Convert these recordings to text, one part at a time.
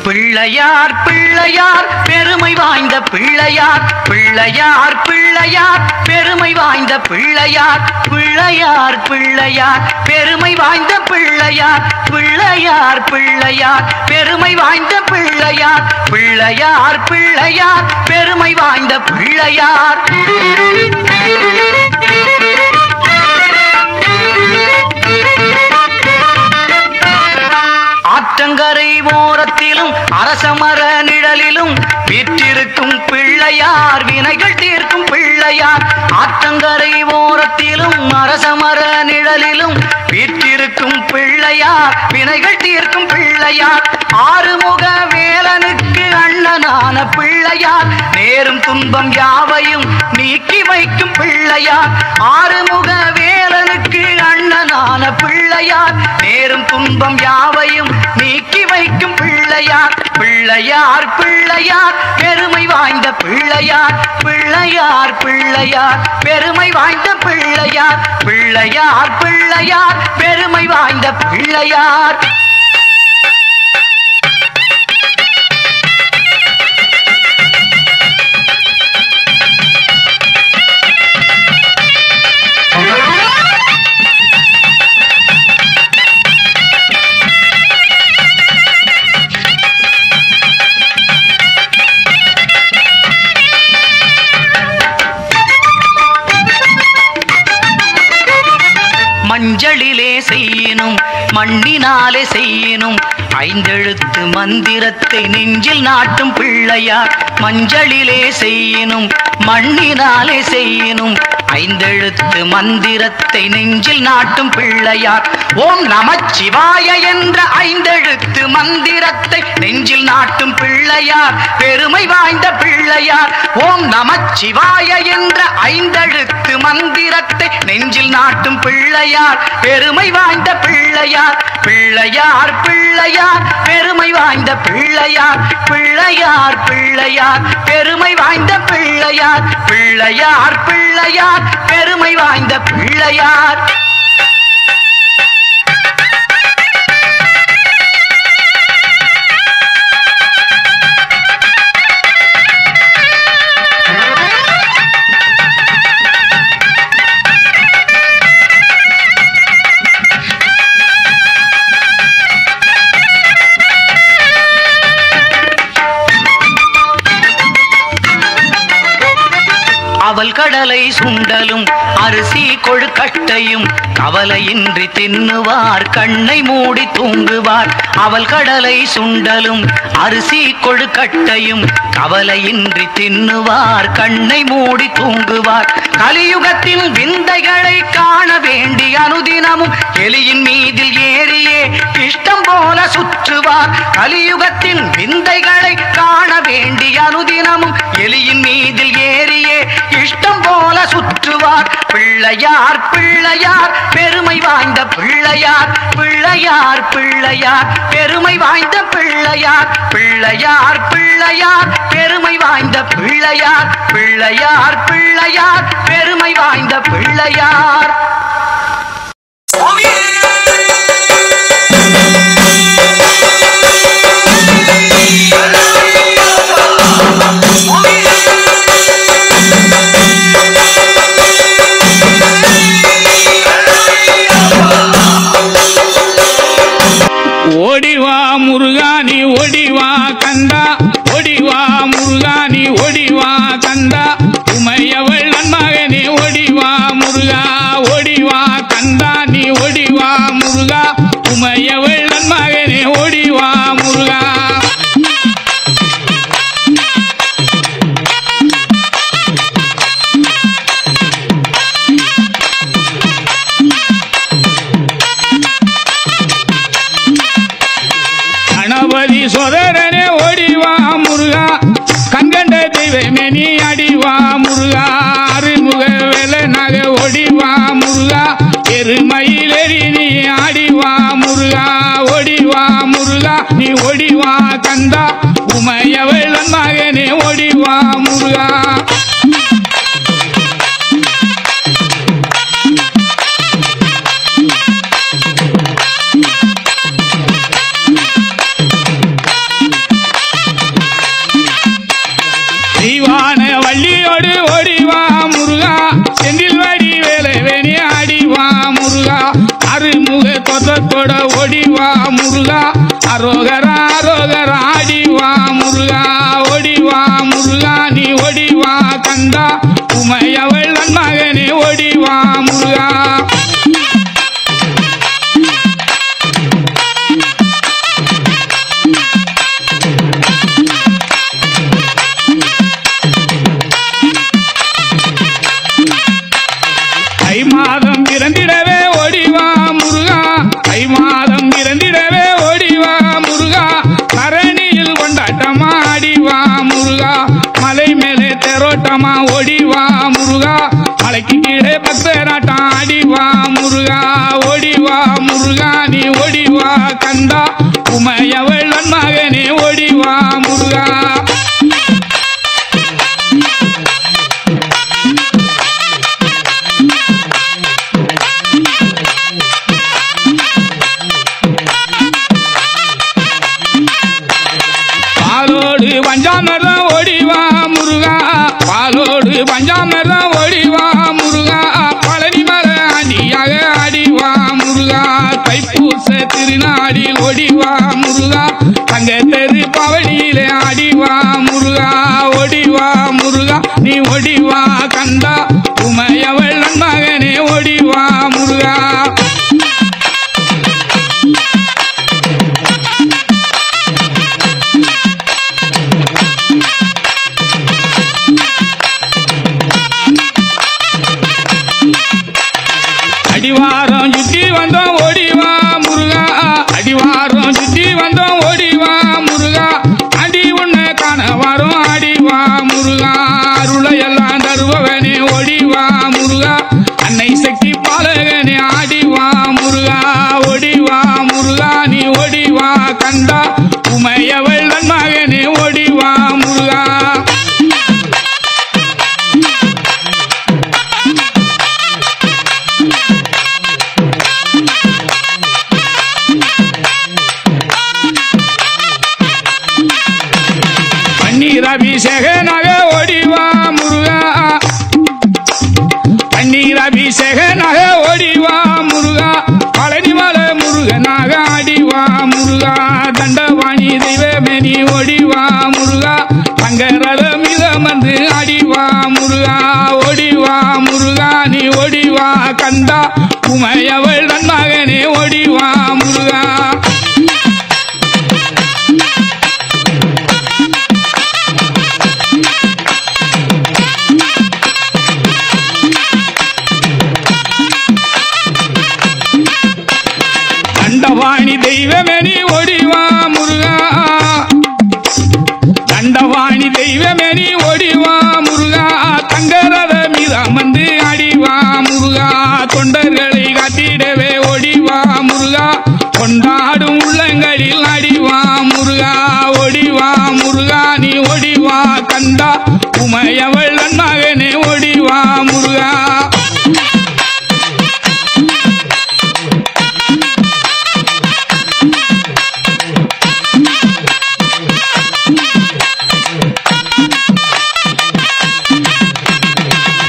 பிள்ளையார் பிள்ளையார் பெருமை வாய்ந்த பிள்ளையார் பிள்ளையார் பிள்ளையார் பெருமை வாய்ந்த பிள்ளையார் பிள்ளையார் பிள்ளையார் பெருமை வாய்ந்த பிள்ளையார் பிள்ளையார் பிள்ளையார் பெருமை வாய்ந்த பிள்ளையார் பிள்ளையார் பிள்ளையார் பெருமை வாய்ந்த பிள்ளையார் ஆற்றங்கரை ஓரத்திலும் அரசமர நிழலிலும் வீற்றிருக்கும் பிள்ளையார் வினைகள் தீர்க்கும் பிள்ளையார் ஆற்றங்கரை ஓரத்திலும் அரசமர நிழலிலும் வீற்றிருக்கும் பிள்ளையார் வினைகள் தீர்க்கும் பிள்ளையார் ஆறுமுக வேலனுக்கு அண்ணனான பிள்ளையார் நேரும் துன்பம் யாவையும் நீக்கி வைக்கும் பிள்ளையார் ஆறுமுக வேலனுக்கு அண்ணனான பிள்ளையார் நேரும் துன்பம் யாவையும் நீக்கி வைக்கும் பிள்ளையார் பிள்ளையார் பிள்ளையார் பெருமை வாய்ந்த பிள்ளையார் பிள்ளையார் பிள்ளையார் பெருமை வாய்ந்த பிள்ளையார் பிள்ளையார் பிள்ளையார் பெருமை வாய்ந்த பிள்ளையார் மஞ்சளிலே செய்யினும் மண்ணினாலே செய்யினும் ஐந்தெழுத்து மந்திரத்தை நெஞ்சில் நாட்டும் பிள்ளையார் மஞ்சளிலே செய்யினும் மண்ணினாலே செய்யினும் ஐந்தெழுத்து மந்திரத்தை நெஞ்சில் நாட்டும் பிள்ளையார் ஓம் நமச்சிவாய என்ற ஐந்தெழுத்து மந்திரத்தை நெஞ்சில் நாட்டும் பிள்ளையார் பெருமை வாய்ந்த பிள்ளையார் ஓம் நமச்சிவாய என்ற ஐந்தெழுத்து மந்திரத்தை நெஞ்சில் நாட்டும் பிள்ளையார் பெருமை வாய்ந்த பிள்ளையார் பிள்ளையார் பிள்ளையார் பெருமை வாய்ந்த பிள்ளையார் பிள்ளையார் பிள்ளையார் பெருமை வாய்ந்த பிள்ளையார் பிள்ளையார் பிள்ளையார் பெருமை வாய்ந்த பிள்ளையார் அவள் கடலை சுண்டலும் அரிசி கொழுக்கட்டையும் கவலையின்றி தின்னுவார் கண்ணை மூடி தூங்குவார் அவள் கடலை சுண்டலும் அரிசி கொழுக்கட்டையும் கவலையின்றி தின்னுவார் கண்ணை மூடி தூங்குவார் கலியுகத்தின் விந்தைகளை காண வேண்டி அனுதினமும் எலியின் மீதில் ஏறியே இஷ்டம் போல சுற்றுவார் கலியுகத்தின் விந்தைகளை காண வேண்டி அனுதினமும் எலியின் மீதில் ஏறியே இஷ்டம் போல சுற்றுவார் பிள்ளையார் பிள்ளையார் பெருமை வாய்ந்த பிள்ளையார் பிள்ளையார் பிள்ளையார் பெருமை வாய்ந்த பிள்ளையார் பிள்ளையார் பிள்ளையார் பெருமை வாய்ந்த பிள்ளையார் பிள்ளையார் பிள்ளையார் பெருமை வாய்ந்த பிள்ளையார் ஓடிவா முருகானி ஓடிவா கந்தா ஓடிவா முருகானி ஓடிவா கந்தா உமையவள் நன்ம தெய்வமே நீ அடிவா முருகா அருமுக வேலை நகை ஒடிவா முருகா எருமையிலேறி நீ ஆடிவா முருகா ஒடிவா முருகா நீ ஒடிவா கந்தா உமையவள் மகனே ஒடிவா முருகா தெய்வான வள்ளியோடு ஓடிவா முருகா செந்தில் வடி வேலை வேணி ஆடிவா முருகா அருமுக தொத்தத்தோட ஓடிவா முருகா அரோகரா அரோகரா ஆடிவா முருகா ஓடிவா முருகா நீ ஓடிவா கந்தா உமையவள் மகனே ஓடிவா முருகா தை மாதம் பிறந்திடவே ஓடிவா முருகா தை மாதம் பிறந்திடவே ஓடிவா முருகா கரணியில் கொண்டாட்டமா ஆடிவா முருகா மலை மேலே தெரோட்டமா ஓடிவா முருகா மலைக்கு கீழே பக்தராட்டம் ஆடிவா முருகா ஓடிவா முருகா நீ ஓடிவா கந்தா உமையவள் மகனே ஓடிவா முருகா பாலோடு பஞ்சாமிர்தம் ஓடிவா முருகா பாலோடு பஞ்சாமிர்தம் ஓடிவா முருகா பழனி மலை ஆண்டியாக ஆடிவா முருகா தைப்பூச திருநாடில் ஓடிவா முருகா தங்க தெரு பவனியிலே ஆடிவா முருகா ஓடிவா முருகா நீ ஓடிவா கந்தா உமையவள் மகனே ஓடிவா முருகா அடிவாரம் சுற்றி வந்தோம் ஓடிவா முருகா அடிவாரம் சுற்றி வந்தோம் ஓடிவா முருகா அடி உன்னை காண வரும் ஆடிவா முருகா அருளையெல்லாம் தருபவனே ஓடிவா முருகா அன்னை சக்தி பாலகனே ஆடிவா முருகா ஓடிவா முருகா நீ ஓடிவா கந்தா உமையவள் மகனே ஓடிவா முருகா பன்னீர் அபிஷேகனாக ஓடிவா முருகா பன்னீர் அபிஷேகனாக ஓடிவா முருகா பழனி மலை முருகனாக ஆடிவா முருகா தண்டவாணி தெய்வமே நீ ஓடிவா முருகா தங்கரத மிதமந்து ஆடிவா முருகா ஓடிவா முருகா நீ ஓடிவா கந்தா உமையவள் மகனே ஓடிவா முருகா தண்டவாணி தெய்வமே நீ ஓடிவா முருகா தண்டவாணி தெய்வமே நீ ஓடிவா முருகா தங்கரத மீதமந்து ஆடிவா முருகா தொண்டர்களை காட்டிடவே ஓடிவா முருகா கொண்டாடும் உள்ளங்களில் ஆடிவா முருகா ஓடிவா முருகா நீ ஓடிவா கந்தா உமையவள் மகனே ஓடிவா முருகா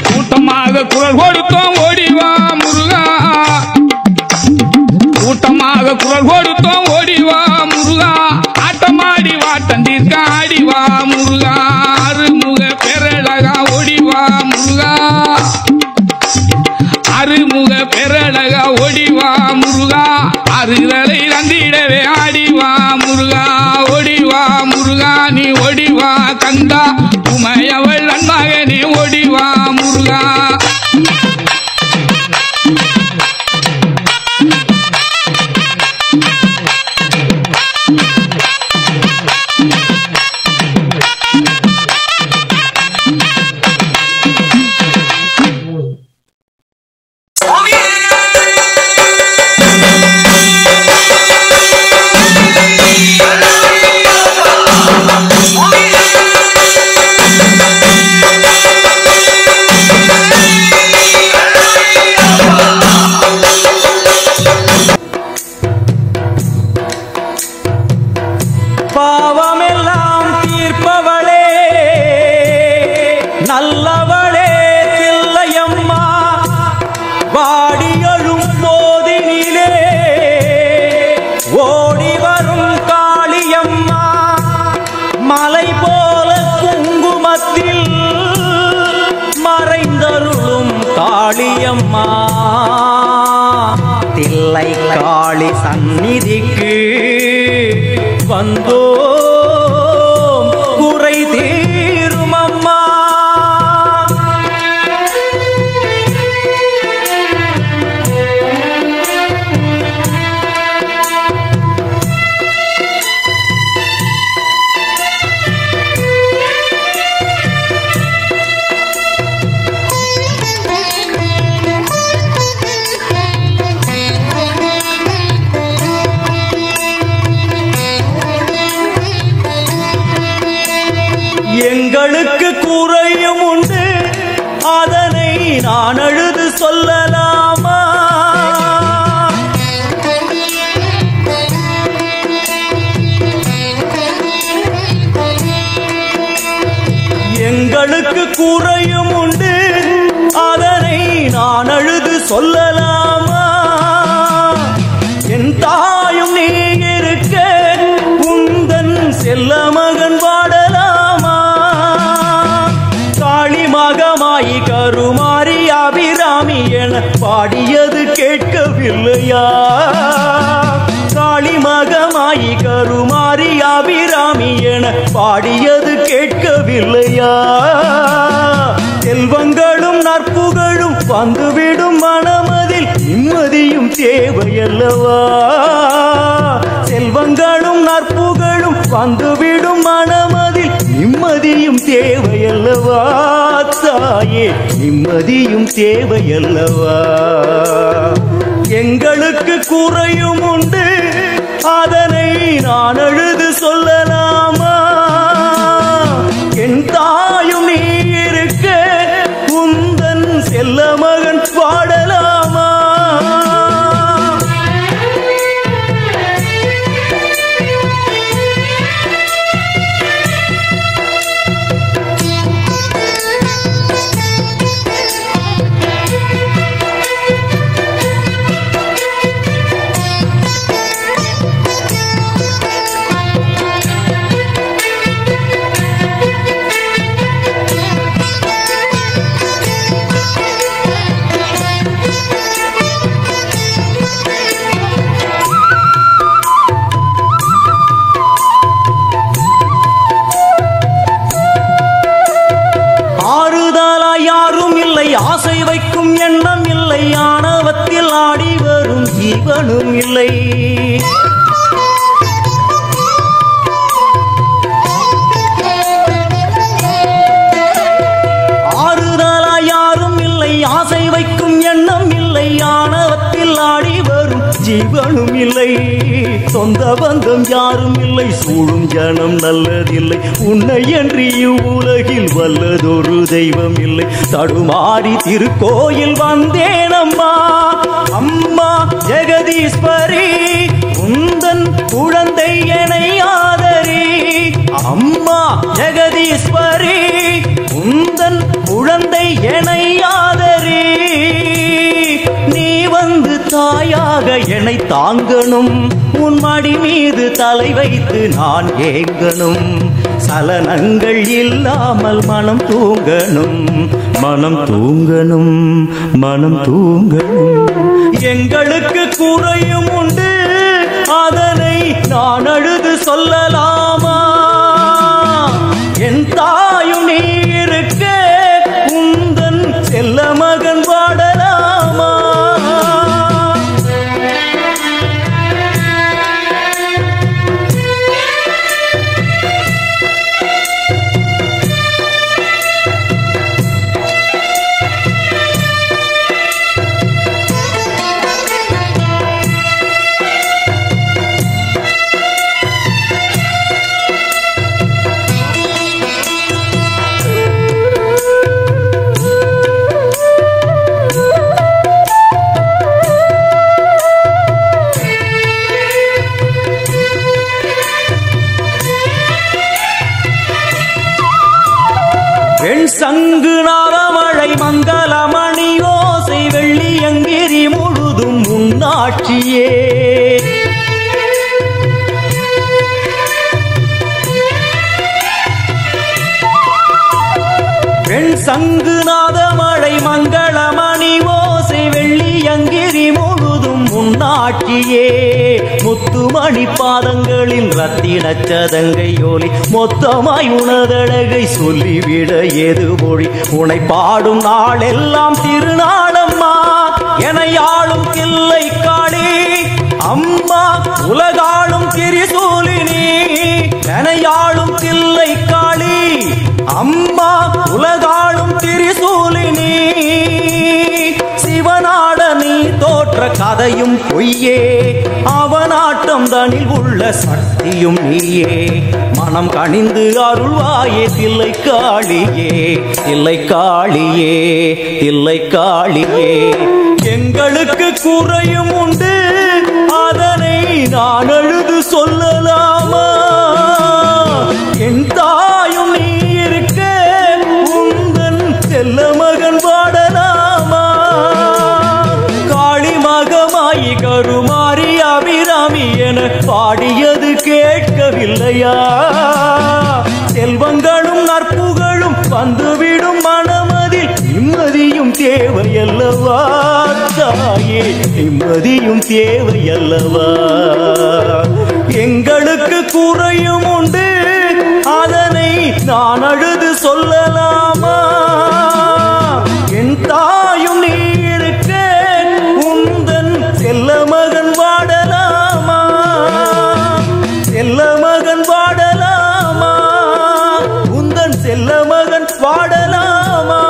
கூட்டமாக குரல் கொடுத்தோம் ஓடிவா முருகா கூட்டமாக குரல் கொடுத்தோம் ஓடிவா முருகா ஆட்டமாடி வாட்டந்தீர்க்க ஆடிவா முருகா அருமுக பெரழகா ஓடிவா முருகா அருமுக பெரழகா ஓடிவா முருகா அருதலை தந்திடவே ஆடிவா முருகா ஓடிவா முருகா நீ ஓடிவா கந்தா உமையவள் மகனே ஓடிவா முருகா காளியம்மா தில்லை காளி சந்நிதிக்கு வந்தோ குறை தீரும் அம்மா. எங்களுக்கு குறையும் உண்டு, அதனை நான் அழுது சொல்லலாமா? எங்களுக்கு குறையும் உண்டு, அதனை நான் அழுது சொல்லலாமா? என் தாயும் நீ இருக்க உந்தன் செல்ல மகன் வாடலாமா? மகமாயி கருமாரி அபிராமி என பாடியது கேட்கவில்லையா? காளி மகமாயி கருமாரி அபிராமி என பாடியது கேட்கவில்லையா? செல்வங்களும் நற்புகழும் வந்துவிடும் மனமதில் நிம்மதியும் தேவையல்லவா? செல்வங்களும் நற்புகழும் வந்துவிடும் மனமதில் நிம்மதியும் தேவையல்லவா? தாயே நிம்மதியும் தேவையல்லவா? எங்களுக்கு குறையும் உண்டு, அதனை நான் அழுது சொல்லலாமா? என் தாயும் நீ இருக்க உந்தன் செல்ல மகன் பாடலாமா? ஆசை வைக்கும் எண்ணம் இல்லை, ஆணவத்தில் ஆடி வரும் ஜீவனும் இல்லை. ஆறுதலா யாரும் இல்லை, ஆசை வைக்கும் எண்ணம் இல்லை, ஆணவத்தில் ஆடி வரும் ஜீவனும் இல்லை. சொந்த பந்தம் யாரும் இல்லை, சூழும் ஜனம் நல்லதில்லை, உன்னை என்று இவ்வுலகில் வல்லதொரு தெய்வம் இல்லை. தடுமாறி திருக்கோயில் வந்தேன் அம்மா, அம்மா ஜெகதீஸ்வரி உந்தன் குழந்தை என்னை ஆதரி. அம்மா ஜெகதீஸ்வரி உந்தன் குழந்தை என்னை ஆதரி. நீ வந்து தாயாக என்னை தாங்கணும், உன் மடி மீது தலை வைத்து நான் ஏங்கணும். சலனங்கள் இல்லாமல் மனம் தூங்கணும், மனம் தூங்கணும், மனம் தூங்கணும். எங்களுக்கு குறையும் உண்டு, அதனை நான் அழுது சொல்லலாமா? என் தாயும் நீ இருக்க உந்தன் செல்ல மகன் பாடலாமா? சங்கு நாரமழை மங்களமணி ஓசை வெள்ளியங்கிரி முழுதும் உன்னாட்சியே. வெண் சங்கு நாதமழை மங்களமணி காமாட்சியே முத்துமணி பாதங்களின் ரத்தின சதங்கையோலி மொத்தமாய் உனதழகை சொல்லிவிட எது மொழி உனை பாடும் நாளெல்லாம் திருநாளம்மா எனையாளும் தில்லை காளி அம்மா உலகாளும் திரிசூலினி எனையாளும் தில்லை காளி அம்மா உலகாளும் திரிசூலினி சிவனாட நீ தோற்ற கதையும் பொய்யே அவனாட்டம் தனில் உள்ள சக்தியும் நீயே மனம் கனிந்து அருள்வாயே தில்லை காளியே தில்லை காளியே தில்லை காளியே எங்களுக்கு குறையும் உண்டு அதனை நான் அழுது சொல்லலாமா என் தாயும் நீ இருக்க உந்தன் செல்ல மகன் பாடலாமா காளி மகமாயி கருமாரி அபிராமி என பாடியது கேட்கவில்லையா செல்வங்களும் நற்புகழும் வந்துவிடும் மனமதில் நிம்மதியும் தேவையல்லவா தாயே நிம்மதியும் தேவையல்லவா எங்களுக்கு குறையும் உண்டு அதனை நான் அழுது சொல்லலாமா என் தாயும் நீ இருக்க உந்தன் செல்ல மகன் வாடலாமா செல்ல மகன் வாடலாமா உந்தன் செல்ல மகன் வாடலாமா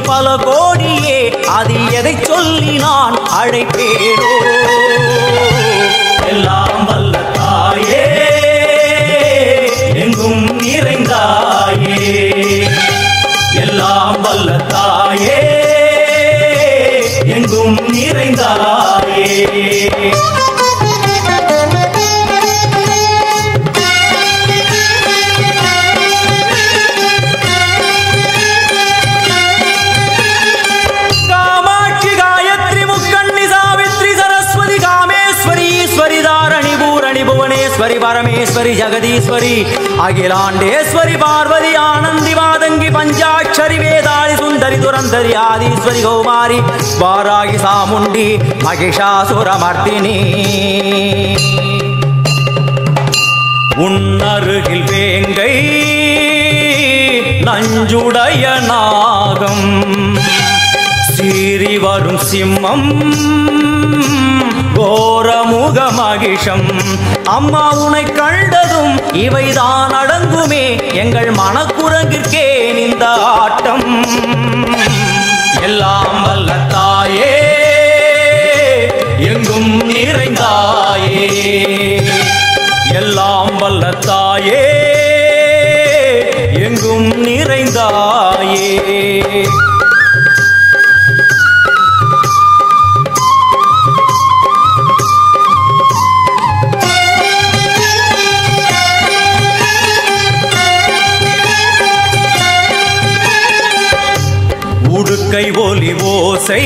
பல கோடியே அது எதை சொல்லி நான் அழைப்பேனோ எல்லாம் வல்ல தாயே எங்கும் நிறைந்தாயே எல்லாம் வல்ல தாயே எங்கும் நிறைந்தாயே परमेश्वरी जगदीश्वरी अखिलांडेश्वरी पार्वती आनंदी मातंगी पंचाक्षरी वेदाली सुंदरी दुरंधरी आदिश्वरी कौमारी वारागी सामुंडी महिषासुरमर्दिनी उन्नरुगिल वेंगै नंजुडय नागम सीरी वरुम सिम्मम கோரமுக மகிஷம் அம்மா உன்னை கண்டதும் இவைதான் அடங்குமே எங்கள் மனக்குரங்கிற்கே இந்த ஆட்டம் எல்லாம் வல்ல தாயே எங்கும் நிறைந்தாயே எல்லாம் வல்ல தாயே எங்கும் நிறைந்தாயே உடுக்கை ஒலி ஓசை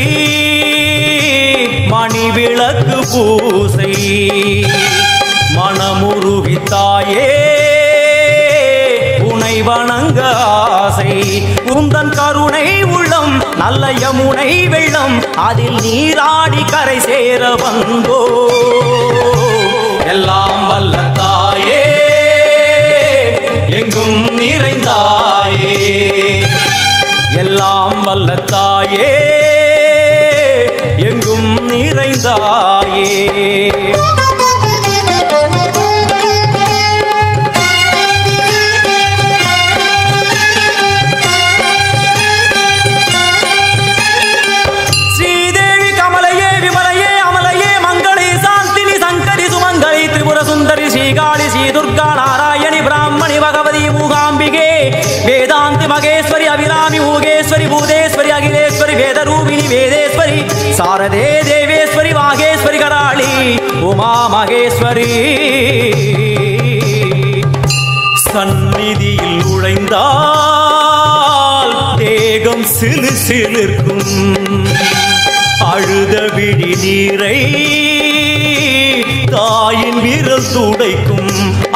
மணி விளக்கு பூசை மனமுருகி தாயே உனை வணங்க ஆசை உந்த நல்ல யமுனை வெள்ளம் அதில் நீராடி கரை சேர வந்தோ. எல்லாம் வல்ல தாயே எங்கும் நிறைந்தாயே, எல்லாம் வல்ல தாயே எங்கும் நிறைந்தாயே. श्रीकाली श्री दुर्गा नारायणी ब्राह्मणी भगवती मूकाम्बिके वेदांति महेश्वरी अभिरामी भूगेश्वरी भूतेश्वरी अखिलेश्वरी वेदरूपिणी वेदेश्वरी शारदे देवेश्वरी माहेश्वरी कराली उमा महेश्वरी. சந்நிதியில் நுழைந்தால் தேகம் சிலு சிலிர்க்கும், அழுத விழி நீரை தாயின் விரல் துடைக்கும்.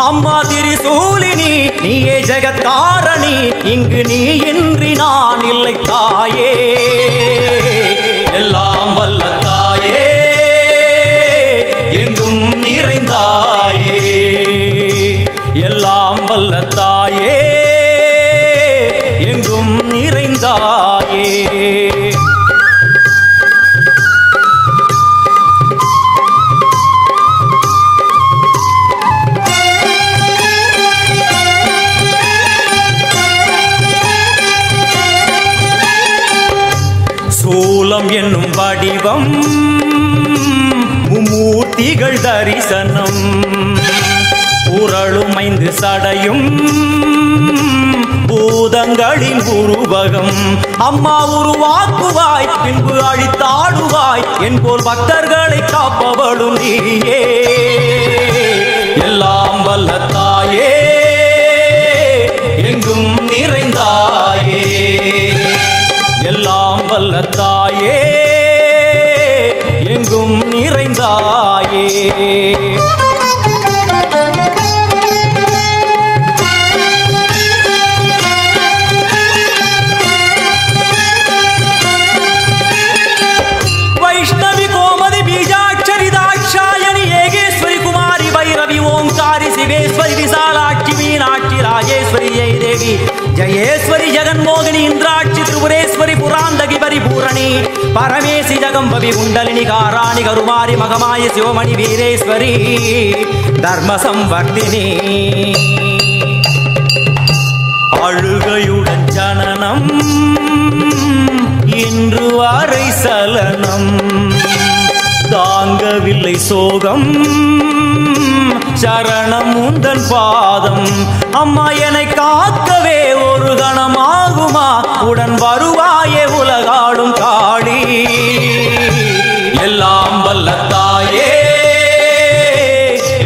அம்மா திரிசூலினி நீயே ஜெகத்காரணி, இங்கு நீ இன்றி நான் இல்லை தாயே. எல்லாம் வல்ல தாயே எங்கும் நிறைந்தாயே, எல்லாம் வல்ல தாயே எங்கும் நிறைந்தாயே. சூலம் என்னும் வடிவம் மும்மூர்த்திகள் தரிசனம், உரளும் 5 சடையும் பூதங்களின் உருவகம். அம்மா உருவாக்குவாய் பின்பு அழித்தாடுவாய், என் போல் பக்தர்களை காப்பவளும் நீயே. எல்லாம் வல்ல தாயே எங்கும் நிறைந்தாயே, எல்லாம் வல்ல தாயே எங்கும் நிறைந்தாயே. வைஷ்ணவி கோமதி பீஜாட்சரி தாட்சாயணி ஏகேஸ்வரி குமாரி பைரவி ஓங்காரி சிவேஸ்வரி விசாலாட்சி மீனாட்சி ராஜேஸ்வரி ஜெய தேவி ஜயேஸ்வரி ஜெகன்மோகினி இந்திராட்சி திரிபுரேஸ்வரி புராந்தகி பரிபூரணி பரமேசி ஜகம்பவி குண்டலினி காராணி கருமாரி மகமாய சிவமணி வீரேஸ்வரி தர்ம சம்வர்த்தினி. அழுகையுடன் ஜனனம் இன்று வரை சலனம், தாங்கவில்லை சோகம் சரணம் உந்தன் பாதம். அம்மா என்னை காக்கவே ஒரு கணமாகுமா, உடன் வருவாயே உலகாடும் காளி. எல்லாம் வல்ல தாயே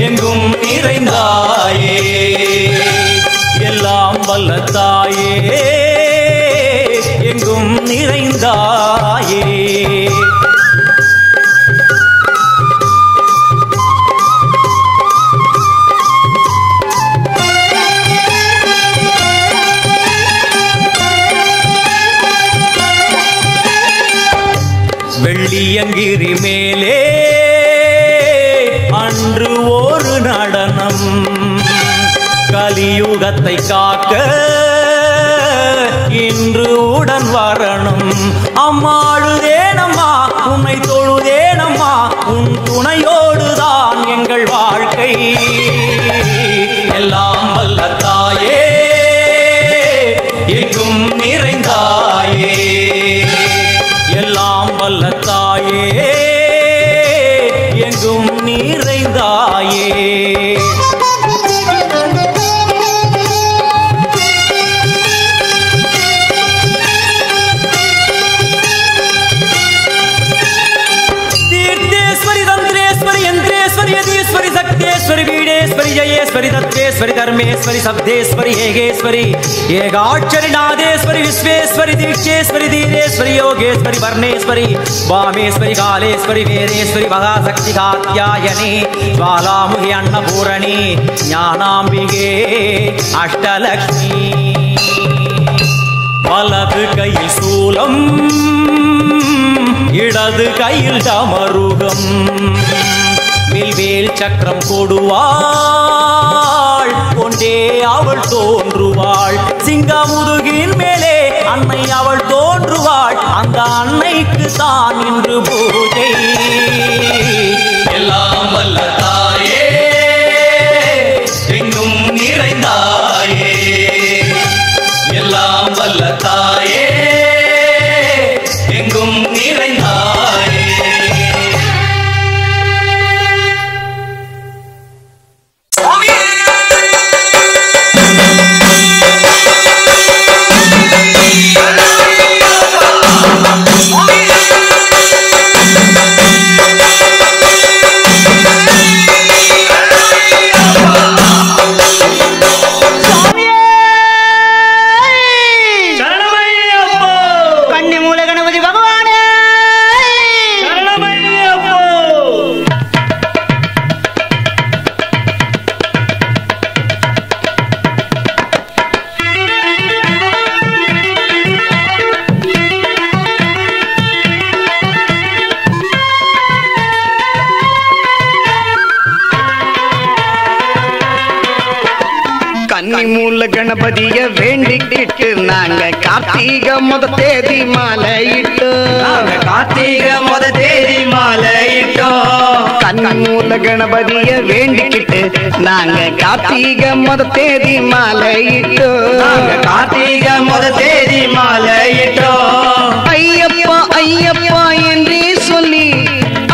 எங்கும் நிறைந்தாயே, எல்லாம் வல்ல தாயே எங்கும் நிறைந்தாயே. வெள்ளியங்கிரி மேலே அன்று ஒரு நடனம், கலியுகத்தை காக்க இன்று உடன் வரணும். அம்மாழுதேனம்மா உன்னை தொழுதேனம்மா, உன் துணையோடுதான் எங்கள் வாழ்க்கை. எல்லாம் வல்ல தாயே எங்கும் நிறைந்தாயே, எல்லாம் வல்ல தாயே எங்கும் நிறைந்தாயே. தீர்த்தேஸ்வரி தந்திரேஸ்வரி யந்திரேஸ்வரி யதீஸ்வரி சக்தேஸ்வரி வீடேஸ்வரி ஜயேஸ்வரி தத்வேஸ்வரி தர்மேஸ்வரி சப்தேஸ்வரி ஏகேஸ்வரி ஏகாட்சரி நாதேஸ்வரி விஸ்வேஸ்வரி தீட்சேஸ்வரி தீரேஸ்வரி யோகேஸ்வரி வர்ணேஸ்வரி வாமேஸ்வரி காலேஸ்வரி வேரேஸ்வரி மகாசக்தி காத்யாயனி ஜ்வாலாமுகி அன்னபூரணி ஞானாம்பிகே அஷ்டலக்ஷ்மி. வலது கையில் சூலம் இடது கையில் டமருகம் வில்வேல் சக்கரம் கொடுவாள் கொண்டே அவள் தோன்றுவாள் சிங்கமுதுகின் மேலே அன்னை அவள் தோன்றுவாள் அந்த அன்னைக்கு தான் இன்று பூஜை எல்லாம் வல்ல தாயே எங்கும் நிறைந்தாயே எல்லாம் வல்ல தாயே எங்கும் நிறைந்தாயே மூல கணபதிய வேண்டிக்கிட்டு நாங்க கார்த்திக முத தேதி மாலையிட்டோம் கார்த்திக முத தேதி மாலையிட்டோம் கன்னி மூல கணபதிய வேண்டிக்கிட்டு நாங்க கார்த்திக முத தேதி மாலையிட்டோம் கார்த்திக முத தேதி மாலையிட்டோம் ஐயப்பா ஐயப்பா என்றே சொல்லி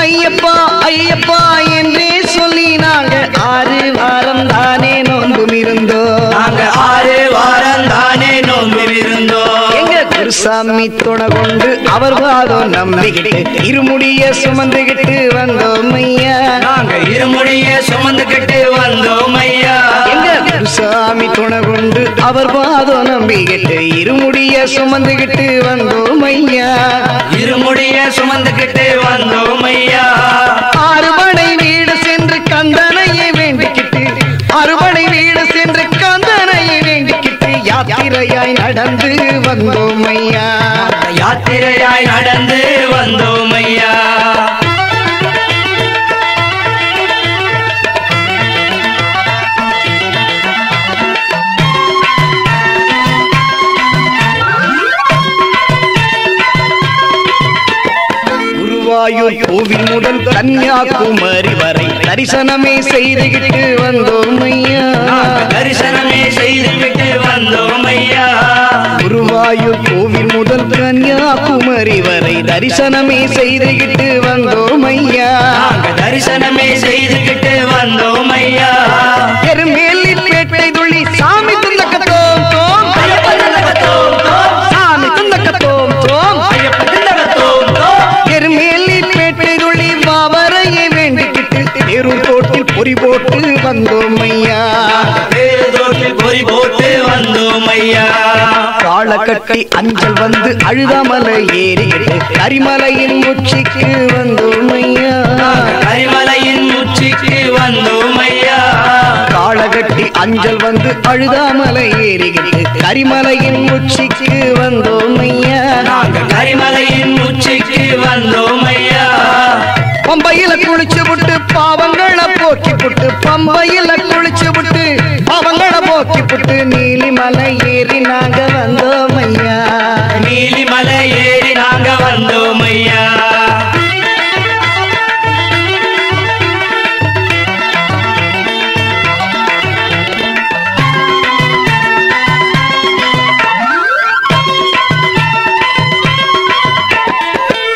ஐயப்பா ஐயப்பா என்றே சொல்லி நாங்க 6 வாரம் தானே நோன்பும் இருந்தோம் நாங்க 6 வாரம் தானே நோன்பும் இருந்தோம் எங்க குருசாமி துணை கொண்டு அவர் வாதம் நம்பிக்கிட்டு இருமுடிய சுமந்துகிட்டு வந்தோம் ஐயா நாங்க இருமுடிய சுமந்துகிட்டு வந்தோம் ஐயா எங்க குருசாமி துணை கொண்டு அவர் வாதம் நம்பிக்கிட்டு இருமுடிய சுமந்துகிட்டு வந்தோம் ஐயா இருமுடிய சுமந்துகிட்டு வந்தோம் ஐயா அறுபடை வீடு சென்று கந்தனையை வேண்டிக்கிட்டு அறுபடை வீடு சென்று கந்தனையை வேண்டிக்கிட்டு யாத்திரையாய் நடந்து வந்தோம் ஐயா யாத்திரையாய் நடந்து வந்தோம் ஐயா குருவாயூர் கோவில் முதல் கன்னியாகுமரி வரை தரிசனமே செய்துகிட்டு வந்தோம் ஐயா தரிசனமே செய்துவிட்டு வந்தோம் ஐயா குருவாயூர் கோவில் முதல் கன்னியாகுமரி வரை தரிசனமே செய்துகிட்டு வந்தோம் ஐயா தரிசனமே செய்துகிட்டு வந்தோம் ஐயா எருமேலி பேட்டை துள்ளி சாமி துந்தக்கத்தோம் தோம் சாமி துந்தக்கத்தோம் தோம் எருமேலி பேட்டை துள்ளி வாவரையை வேண்டிக்கிட்டு தேரூர் தோட்டில் பொறி போட்டு வந்தோம் ஐயா பொறி போட்டு வந்தோம் ஐயா காளை கட்டி அஞ்சல் வந்து அழுதாமலை ஏறிக்கிட்டு கரிமலையின் உச்சிக்கு வந்தோம் ஐயா கரிமலையின் உச்சிக்கு வந்தோம் ஐயா காளை கட்டி அஞ்சல் வந்து அழுதாமலை ஏறிக்கிட்டு கரிமலையின் உச்சிக்கு வந்தோம் ஐயா கரிமலையின் உச்சிக்கு வந்தோம் ஐயா பம்பையில குளிச்சு விட்டு பாவங்களை போக்கி புட்டு பம்பையில குளிச்சு விட்டு பாவங்களை போக்கி புட்டு நீலிமலை ஏறி நாங்க வந்தோம் ஐயா நீலிமலை ஏறி நாங்க வந்தோம் ஐயா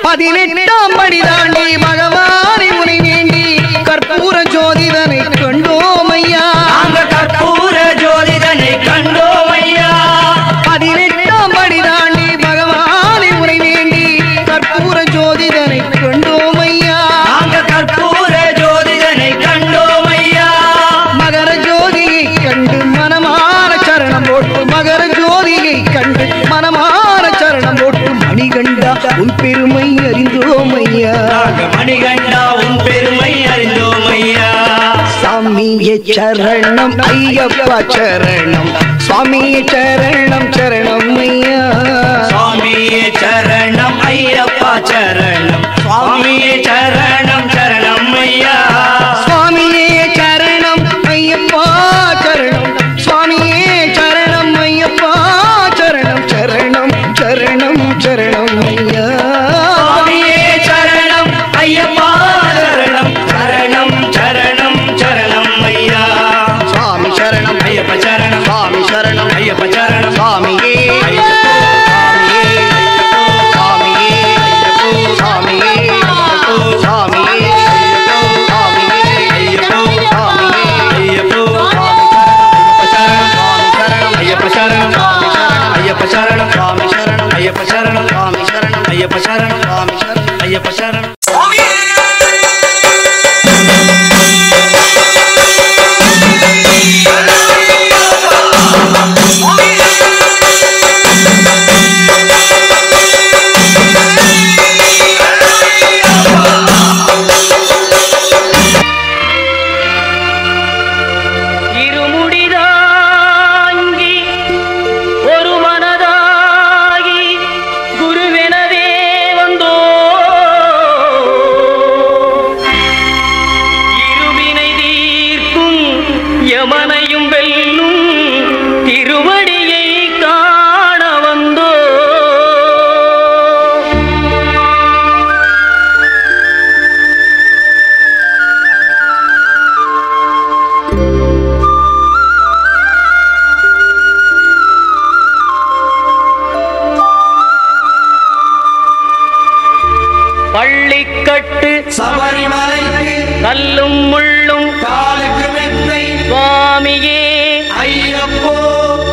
பதினெட்டாம் படி தாண்டி பகவானை முனை வேண்டி கற்பூர ஜோதிதனை கண்டோம் ஐயா கற்பூர ஜோதிதனை கண்டோம் ஐயா 18ஆம் படி தாண்டி பகவானை முனை வேண்டி கற்பூர ஜோதிதனை கண்டோம் ஐயா கற்பூர ஜோதிதனை கண்டோம் ஐயா மகர ஜோதியை கண்டு மனமார சரணம் போட்டு மகர ஜோதியை கண்டு மனமார சரணம் போட்டு மணிகண்டா உன் பெருமை அறிந்தோம் ஐயா மணிகண்டா உன் பெருமை அறிந்தோம் ஐயா சாமியே சரணம் ஐயப்பா சரணம் சுவாமியே சரணம் சரணம் ஐயா சுவாமியே சரணம் ஐயப்பா சரணம் சுவாமியே சரணம் சரணம் ஐயா சுவாமியே சரணம் ஐயப்பா சரணம் சுவாமியே சரணம் ஐயப்பா சரணம் சரணம் சரணம் சரணம் ஐயா சுவாமியே சரணம் ஐயப்பா சரணம் சரணம் சரணம் சரணம் ஐயா சுவாமி சரணம் ஐயப்ப சரணம் சுவாமி சரணம் ஐயப்ப சரணம் சுவாமியே ஐயப்ப சரணம் சுவாமி சரணம் ஐயப்ப சரணம் சுவாமி சரணம் ஐயப்ப சரணம் பள்ளிக்கட்டு சபரிமலை கல்லும் முள்ளும் காலுக்கு மெத்தை சுவாமியே ஐயப்போ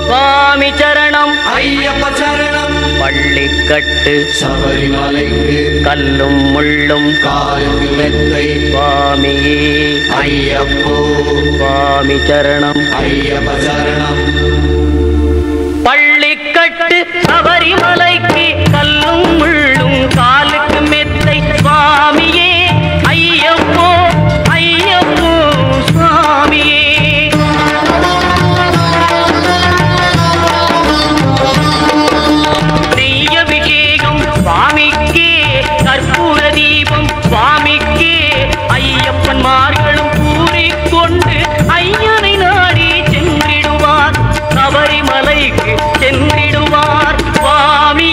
சுவாமி சரணம் ஐயப்ப சரணம் பள்ளிக்கட்டு சபரிமலைக்கு கல்லும் முள்ளும் காலுக்கு மெத்தை சுவாமியே ஐயப்போ சுவாமி சரணம் ஐயப்ப சரணம் பள்ளிக்கட்டு சபரிமலைக்கு கல்லும் முள்ளும் காலுக்கு மெத்தை சுவாமியே ஐயப்போ ஐயப்போ சுவாமியே நெய்யபிஷேகம் சுவாமிக்கே கற்பூர தீபம் சுவாமிக்கே ஐயப்பன்மார்களும் கூறிக்கொண்டு ஐயனை நாடி சென்றிடுவார் சபரிமலைக்கு சென்றிடுவார் சுவாமி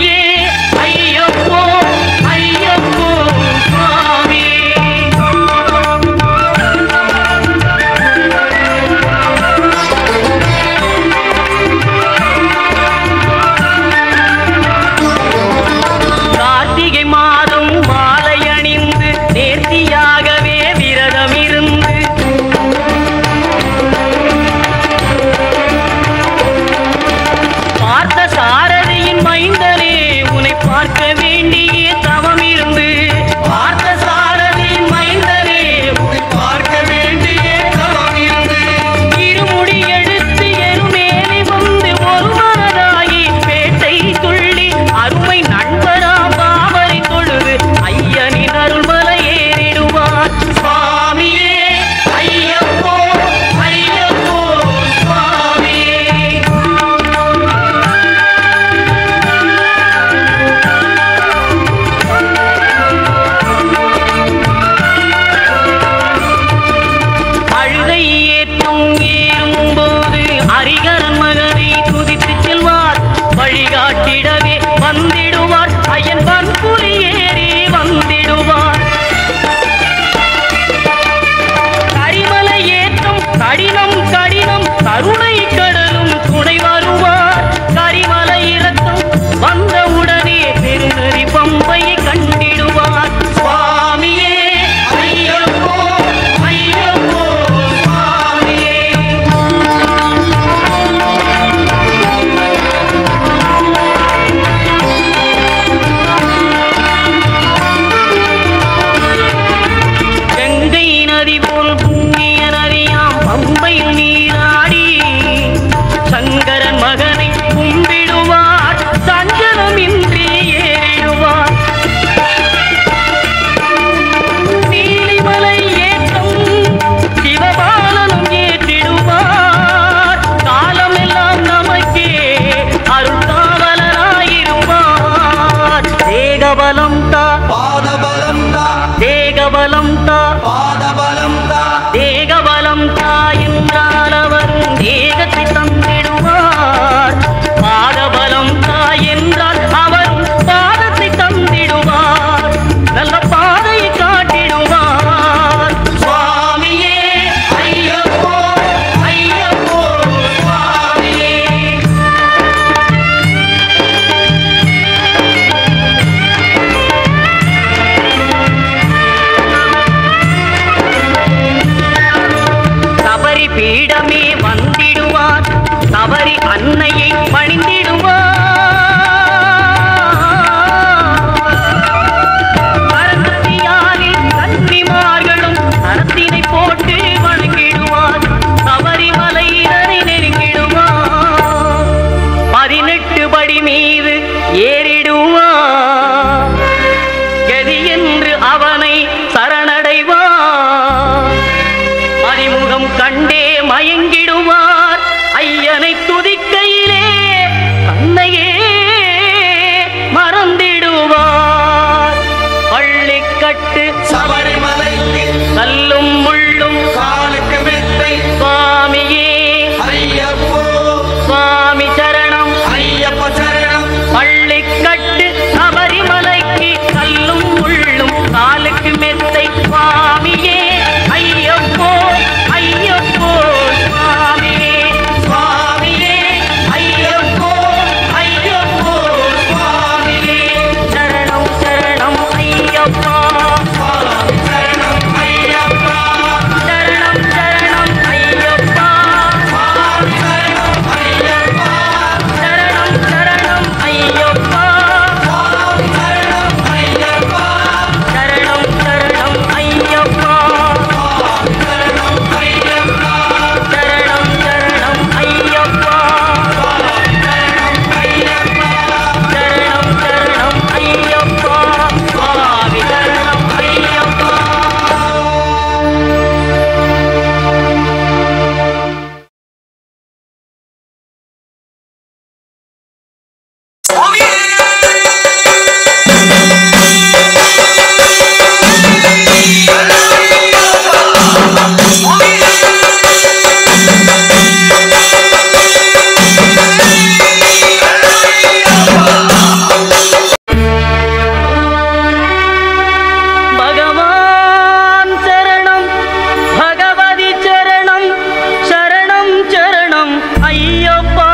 ஐயப்பா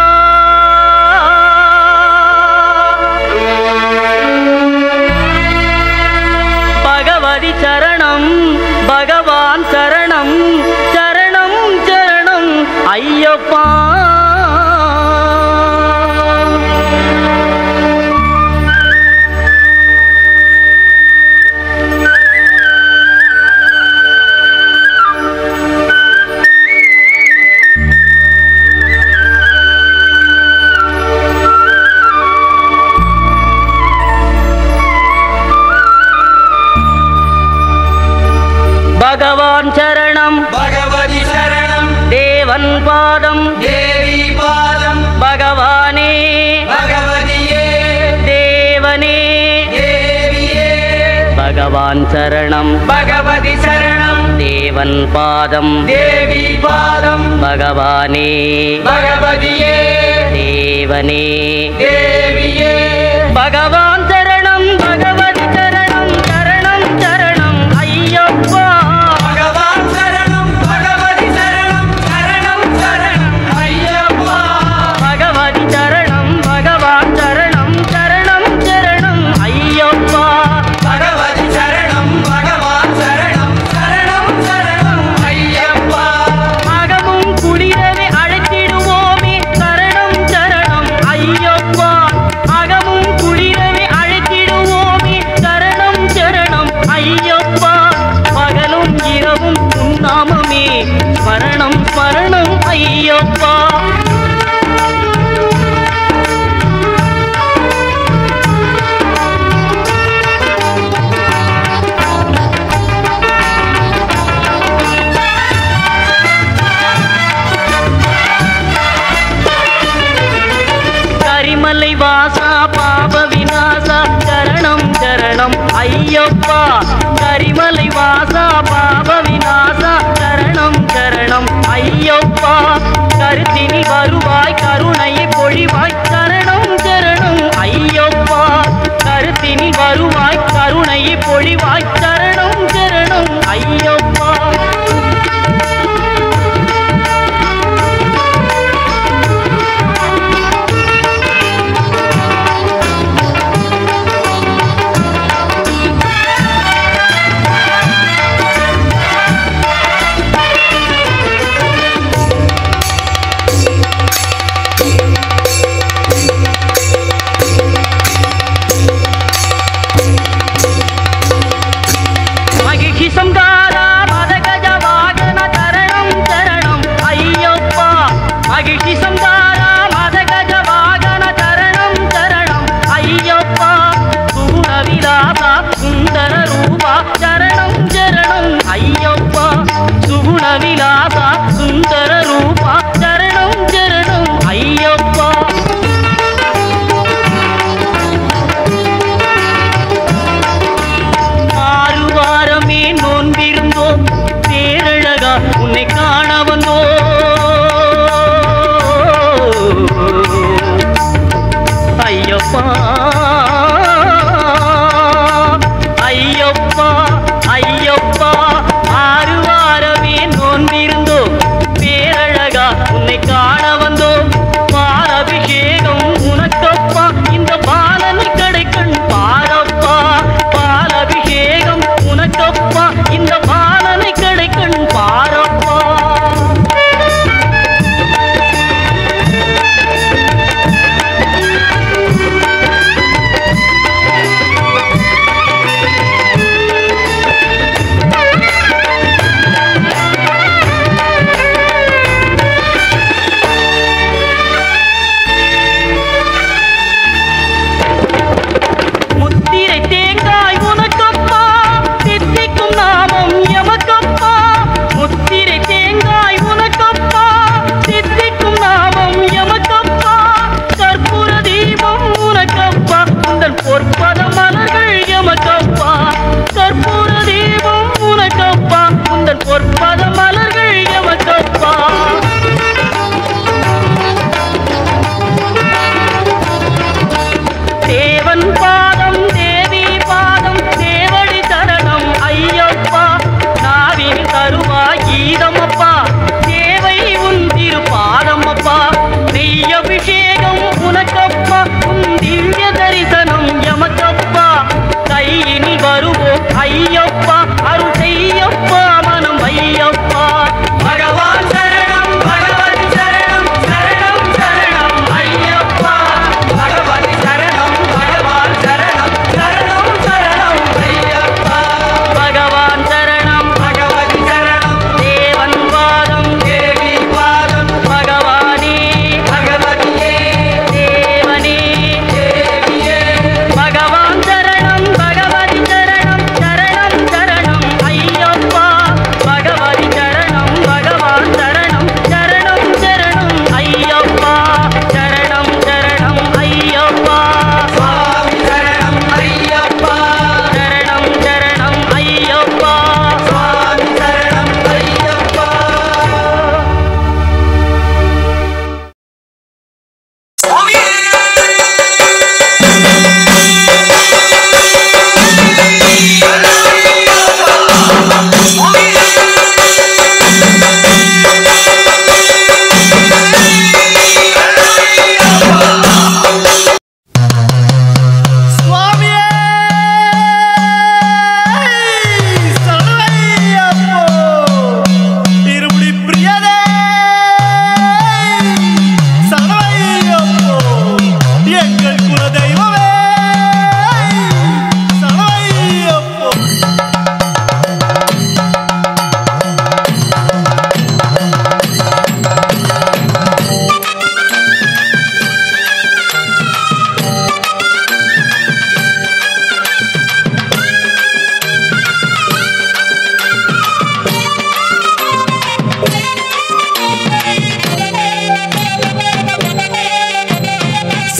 பகவதி சரணம் பகவான் சரணம் சரணம் சரணம் ஐயப்பா பகவான் சரணம் பகவதி சரணம் தேவன் பாதம் தேவி பாதம் பகவானே பகவதியே தேவனே தேவியே பகவான் சரணம் பகவதி சரணம் தேவன் பாதம் தேவி பாதம் பகவானே பகவதியே தேவனே தேவியே பகவான் சரணம் பகவதி சரணம் சரணம் சரணம் ஐயப்பா பகவான் சரணம் பகவதி சரணம் சரணம் சரணம் ஐயப்பா பகவதி சரணம் பகவான் சரணம் சரணம் சரணம் ஐயப்பா பகவதி சரணம் பகவான் சரணம் சரணம் சரணம் ஐயப்பா அகமும் குளிரவே அழைத்திடுவோமே சரணம் சரணம் ஐயப்பா அகமும் குளிரவே அழைத்திடுவோமே சரணம் சரணம் ஐயப்பா பகலும் இரவும் உன்னாமமே ஸ்மரணம் ஸ்மரணம் ஐயப்பா கரிமலை வாசா பாப விநாசா சரணம் சரணம் ஐயப்பா கரிமலை வாசா பாப விநாசா சரணம் சரணம் ஐயப்பா கருத்தினி வருவாய் கருணையை பொழிவாய் சரணம் சரணம் ஐயப்பா கருத்தினி வருவாய் கருணையை பொழிவாய் சரணம் சரணம் ஐயப்பா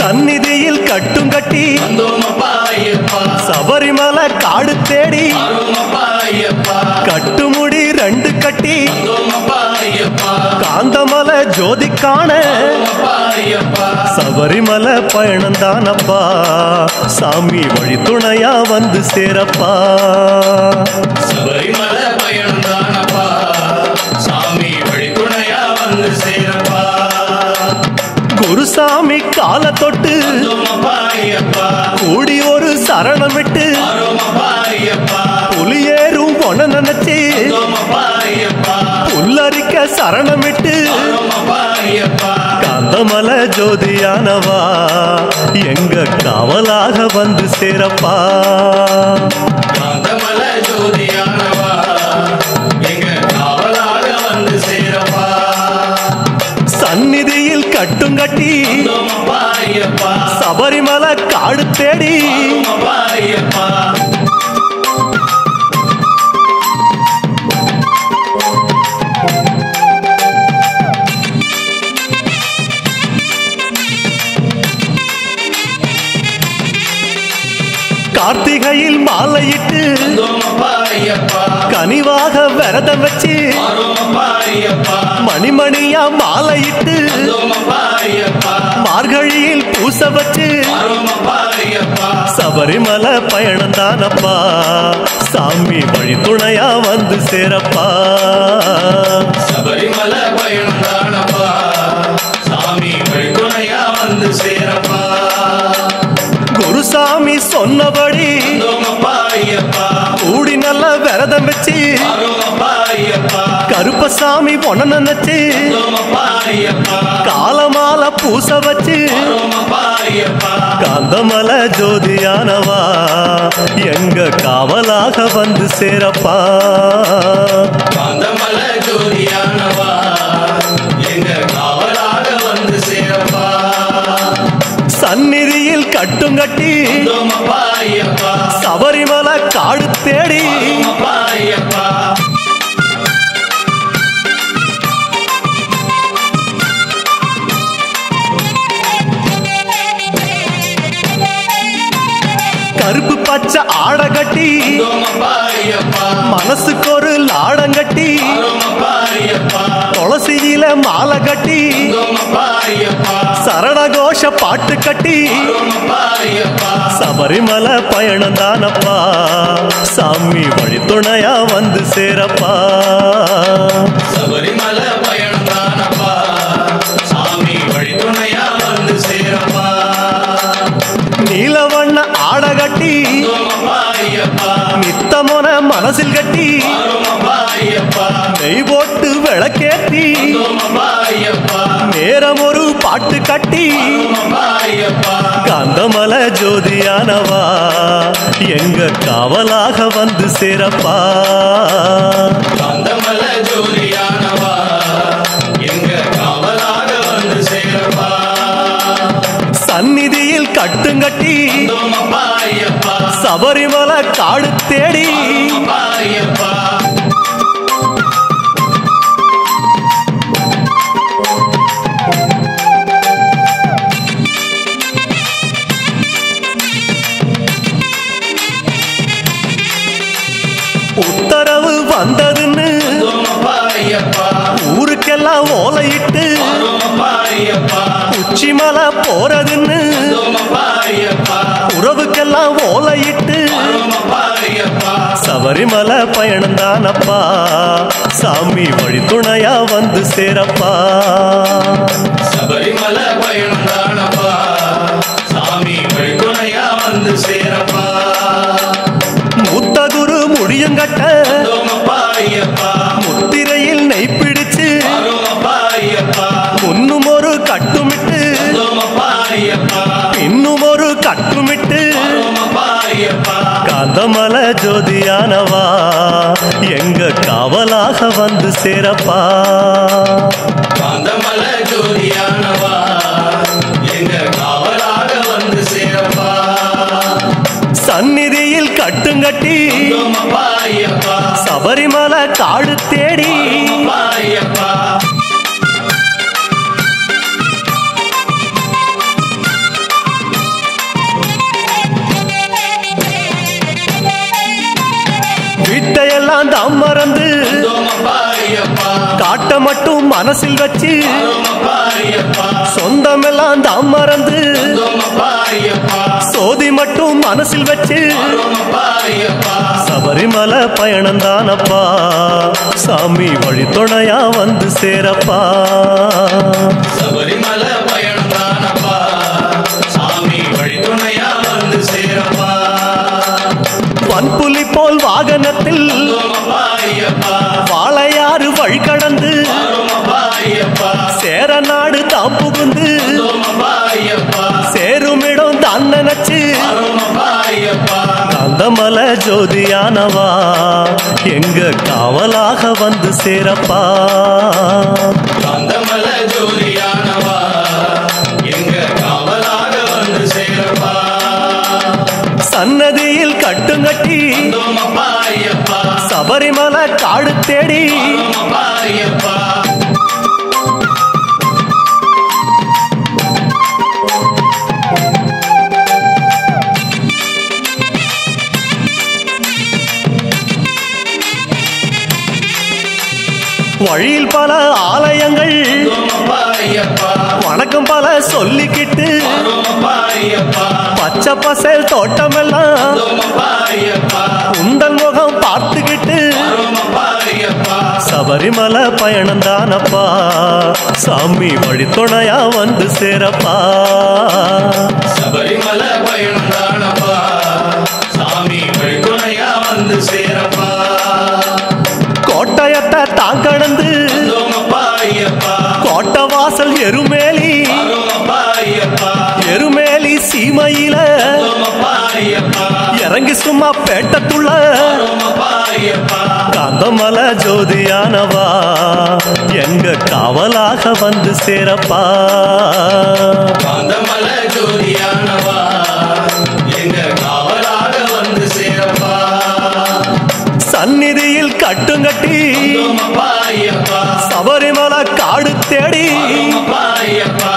சந்நிதியில் கட்டும் கட்டி வந்தோமப்பா ஐயப்பா சபரிமலை காடு தேடி அருமப்பா ஐயப்பா கட்டுமுடி 2 கட்டி வந்தோமப்பா ஐயப்பா காந்தமலை ஜோதி காண அருமப்பா ஐயப்பா சபரிமலை பயணந்தானப்பா சாமி வழி துணையா வந்து சேரப்பா சபரிமலை பயணந்தானப்பா சாமி வழி துணையா வந்து சேரப்பா குருசாமி கால தொட்டு வந்தோமப்பா ஐயப்பா கூடி ஒரு சரணமிட்டு அருமப்பா ஐயப்பா புலியேறும் பொண்ண நினைச்சு வந்தோமப்பா ஐயப்பா புல்லரிக்க சரணமிட்டு அருமப்பா ஐயப்பா காந்தமலை ஜோதியானவா எங்க காவலாக வந்து சேரப்பா காந்தமலை ஜோதியானவா எங்க காவலாக வந்து சேரப்பா சந்நிதியில் கட்டும் கட்டி வந்தோமப்பா ஐயப்பா சபரிமலை காடு தேடி அருமப்பா ஐயப்பா கார்த்திகையில் மாலையிட்டு வந்தோமப்பா ஐயப்பா கனிவாக விரதம் வச்சு அருமப்பா ஐயப்பா மணிமணியா மாலையிட்டு வந்தோமப்பா ஐயப்பா மார்கழியில் பூச வச்சு அருமப்பா ஐயப்பா சபரிமலை பயணந்தானப்பா சாமி வழி துணையா வந்து சேரப்பா சபரிமலை பயணந்தானப்பா சாமி வழி துணையா வந்து சேரப்பா குருசாமி சொன்னபடி வந்தோமப்பா ஐயப்பா கூடி நல்ல விரதம் வச்சு அருமப்பா ஐயப்பா கருப்பசாமி பொண்ண நினைச்சு வந்தோமப்பா ஐயப்பா காலமால பூச வச்சு அருமப்பா ஐயப்பா காந்தமலை ஜோதியானவா எங்க காவலாக வந்து சேரப்பா காந்தமலை ஜோதியானவா எங்க காவலாக வந்து சேரப்பா சந்நிதியில் கட்டும் கட்டி வந்தோமப்பா ஐயப்பா சபரிமலை காடு தேடி அருமப்பா ஐயப்பா கருப்பு பச்சை ஆட கட்டி வந்தோமப்பா ஐயப்பா மனசுக்கு ஒரு லாடம் கட்டி அருமப்பா ஐயப்பா துளசியில மாலை கட்டி வந்தோமப்பா ஐயப்பா சரணகோஷ பாட்டு கட்டி அருமப்பா ஐயப்பா சபரிமலை பயணந்தானப்பா சாமி வழி துணையா வந்து சேரப்பா சபரிமலை பயணந்தானப்பா சாமி வழி துணையா வந்து சேரப்பா நீலவண்ண ஆட கட்டி வந்தோமப்பா ஐயப்பா நித்தமொன மனசில் கட்டி அருமப்பா ஐயப்பா நெய் போட்டு விளக்கேற்றி வந்தோமப்பா ஐயப்பா நேரம் ஒரு பாட்டு கட்டி அருமப்பா ஐயப்பா காந்தமலை ஜோதியானவா எங்க காவலாக வந்து சேரப்பா காந்தமலை ஜோதியானவா எங்க காவலாக வந்து சேரப்பா சந்நிதியில் கட்டுங்கட்டி வந்தோமப்பா ஐயப்பா சபரிமலை காடு தேடி அருமப்பா ஐயப்பா உத்தரவு வந்ததுன்னு வந்தோமப்பா ஐயப்பா ஊருக்கெல்லாம் ஓலையிட்டு அருமப்பா ஐயப்பா உச்சிமலை போறதுன்னு வந்தோமப்பா ஐயப்பா உறவுக்கெல்லாம் ஓலையிட்டு அருமப்பா ஐயப்பா சபரிமலை பயணந்தானப்பா சாமி வழி துணையா வந்து சேரப்பா சபரிமலை பயணந்தானப்பா சாமி வழி துணையா வந்து சேரப்பா மூத்த குரு முடியுங்கட்ட வந்தோமப்பா ஐயப்பா முத்திரையில் நெய் பிடிச்சு அருமப்பா ஐயப்பா முன்னும் ஒரு கட்டுமிட்டு வந்தோமப்பா ஐயப்பா இன்னும் ஒரு கட்டுமிட்டு அருமப்பா ஐயப்பா காந்தமலை ஜோதியானவா எங்க காவலாக வந்து சேரப்பா காந்தமலை ஜோதியானவா எங்க காவலாக வந்து சேரப்பா சந்நிதியில் கட்டுங்கட்டி வந்தோமப்பா ஐயப்பா சபரிமலை காடு தேடி அருமப்பா ஐயப்பா நாட்டை மட்டும் மனசில் வச்சு வரோமப்பா ஐயப்பா சொந்தமெல்லாம் தாம் மறந்து வந்தோமப்பா ஐயப்பா சோதி மட்டும் மனசில் வச்சு வரோமப்பா ஐயப்பா சபரிமலை பயணம் தானப்பா சாமி வழித்துணையா வந்து சேரப்பா சபரிமலை பயணம் தானப்பா சாமி வழித்துணையா வந்து சேரப்பா வன்புலி போல் வாகனத்தில் வந்தோமப்பா ஐயப்பா வாழையாறு வழி கடந்து வரோமப்பா ஐயப்பா சேர நாடு தாம் புகுந்து வந்தோமப்பா ஐயப்பா சேருமிடம் தான் நினைச்சு வரோமப்பா ஐயப்பா காந்தமலை ஜோதியானவா எங்க காவலாக வந்து சேரப்பா காந்தமலை ஜோதியானவா எங்க காவலாக வந்து சேரப்பா சன்னதியில் கட்டுங்கட்டி வந்தோமப்பா ஐயப்பா சபரிமலை காடு தேடி வரோமப்பா ஐயப்பா வழியில் பல ஆலயங்கள் வந்தோமப்பா ஐயப்பா வணக்கம் பல சொல்லிக்கிட்டு வரோமப்பா ஐயப்பா பச்சை பசேல் தோட்டமெல்லாம் வந்தோமப்பா ஐயப்பா உந்தன் முகம் பார்த்துக்கிட்டு வரோமப்பா ஐயப்பா சபரிமலை பயணம் தானப்பா சாமி வழித்துணையா வந்து சேரப்பா சபரிமலை பயணம் தானப்பா சாமி வழித்துணையா வந்து சேரப்பா கோட்டயத்தை தான் கடந்து வந்தோமப்பா ஐயப்பா கோட்டை வாசல் எருமேலி வரோமப்பா ஐயப்பா எருமேலி சீமையில வந்தோமப்பா ஐயப்பா இறங்கி சும்மா பேட்டத்துள்ள வரோமப்பா ஐயப்பா காந்தமலை ஜோதியானவா எங்க காவலாக வந்து சேரப்பா காந்தமலை ஜோதியானவா எங்க காவலாக வந்து சேரப்பா சந்நிதியில் கட்டுங்கட்டி வந்தோமப்பா ஐயப்பா சபரிமலை காடு தேடி வரோமப்பா ஐயப்பா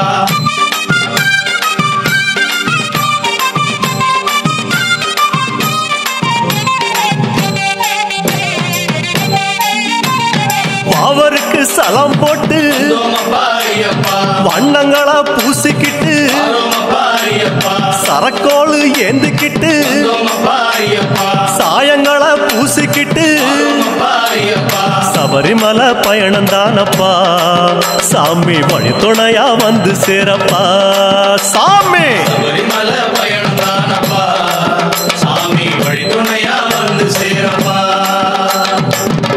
அவருக்கு சலம் போட்டு வந்தோமப்பா ஐயப்பா வண்ணங்களா பூசிக்கிட்டு வரோமப்பா ஐயப்பா சரக்கோளு ஏந்திக்கிட்டு வந்தோமப்பா ஐயப்பா சாயங்களா பூசிக்கிட்டு வரோமப்பா ஐயப்பா சபரிமலை பயணம் தானப்பா சாமி வழித்துணையா வந்து சேரப்பா சாமி சபரிமலை பயணம் தானப்பா சாமி வழித்துணையா வந்து சேரப்பா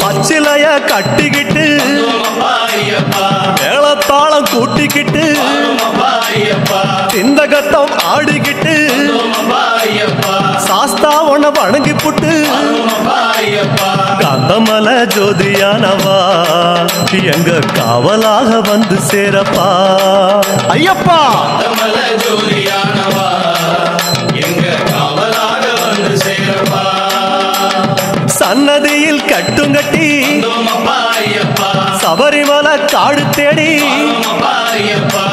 பச்சிலைய கட்டிக்கிட்டு வந்தோமப்பா ஐயப்பா மேளத்தாளம் கூட்டிக்கிட்டு வரோமப்பா ஐயப்பா சிந்தகத்தம் ஆடிக்கிட்டு வந்தோமப்பா ஐயப்பா சாஸ்தா உன வணங்கி புட்டு வரோமப்பா ஐயப்பா காந்தமலை ஜோதியானவா எங்க காவலாக வந்து சேரப்பா ஐயப்பா காந்தமலை ஜோதியானவா எங்க காவலாக வந்து சேரப்பா சன்னதியில் கட்டுங்கட்டி வந்தோமப்பா ஐயப்பா சபரிமலை காடு தேடி வரோமப்பா ஐயப்பா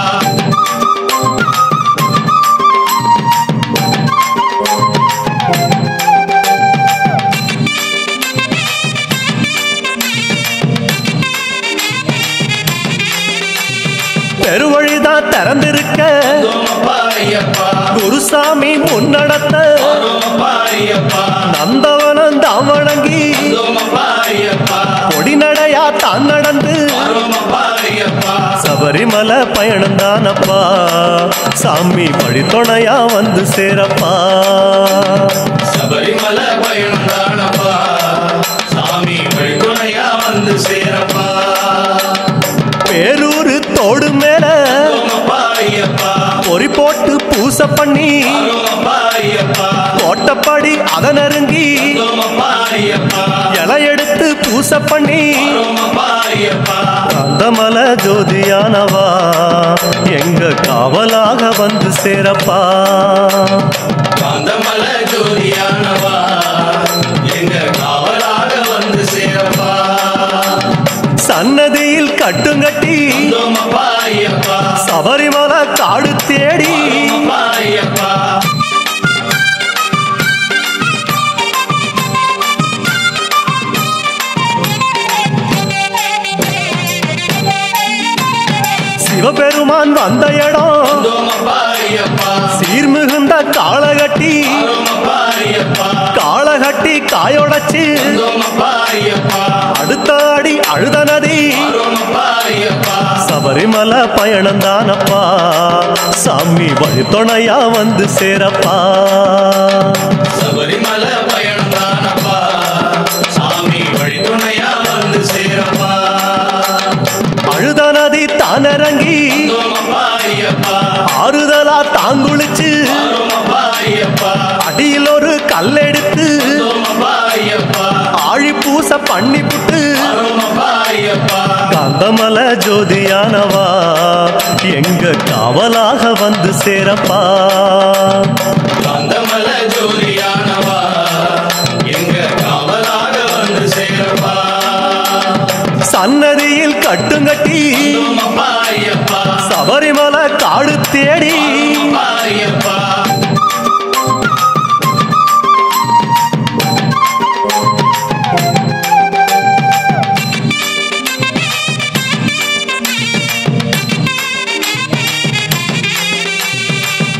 பெருவழிதான் திறந்திருக்க வந்தோமப்பா ஐயப்பா குருசாமி முன்னடத்த வரோமப்பா ஐயப்பா நந்தவனம் தாம் வணங்கி வந்தோமப்பா ஐயப்பா பொடிநடையா தான் நடந்து வரோமப்பா ஐயப்பா சபரிமலை பயணம் தானப்பா சாமி வழித்துணையா வந்து சேரப்பா சபரிமலை பயணம் தானப்பா சாமி வழித்துணையா வந்து சேரப்பா பேரூரு தோடு மேல வரோமப்பா ஐயப்பா பொறி போட்டு பூச பண்ணி வரோமப்பா ஐயப்பா கோட்டப்படி அதை நெருங்கி வரோமப்பா ஐயப்பா இலை எடுத்து பூச பண்ணி வரோமப்பா ஐயப்பா காந்தமலை ஜோதியானவா எங்க காவலாக வந்து சேரப்பா காந்தமலை ஜோதியானவா எங்க காவலாக வந்து சேரப்பா சன்னதியில் கட்டுங்கட்டி வந்தோமப்பா ஐயப்பா சபரிமலை காடு தேடி வரோமப்பா ஐயப்பா சிவபெருமான் வந்த இடம் வந்தோமப்பா ஐயப்பா சீர்மிகுந்த காளகட்டி வந்தோமப்பா ஐயப்பா காளகட்டி காயொடச்சு வந்தோமப்பா ஐயப்பா அடுத்த அடி அழுத நதி வந்தோமப்பா ஐயப்பா சபரிமலை பயணந்தானப்பா சாமி வழித்துணையா வந்து சேரப்பா சபரிமலை பயணம் தானப்பா சாமி வழித்துணையா வந்து சேரப்பா அழுத நதி தானிறங்கி வந்தோமப்பா ஐயப்பா ஆறுதலா தாங்குளிச்சு வந்தோமப்பா ஐயப்பா அடியில் ஒரு கல்லெடுத்து வந்தோமப்பா ஐயப்பா ஆழி பூச பண்ணி புட்டு வந்தோமப்பா ஐயப்பா காந்தமலை ஜோதியானவா எங்க காவலாக வந்து சேரப்பா காந்தமலை ஜோதியானவா எங்க காவலாக வந்து சேரப்பா சன்னதியில் கட்டுங்கட்டி வந்தோமப்பா ஐயப்பா சபரிமலை காடு தேடி வந்தோமப்பா ஐயப்பா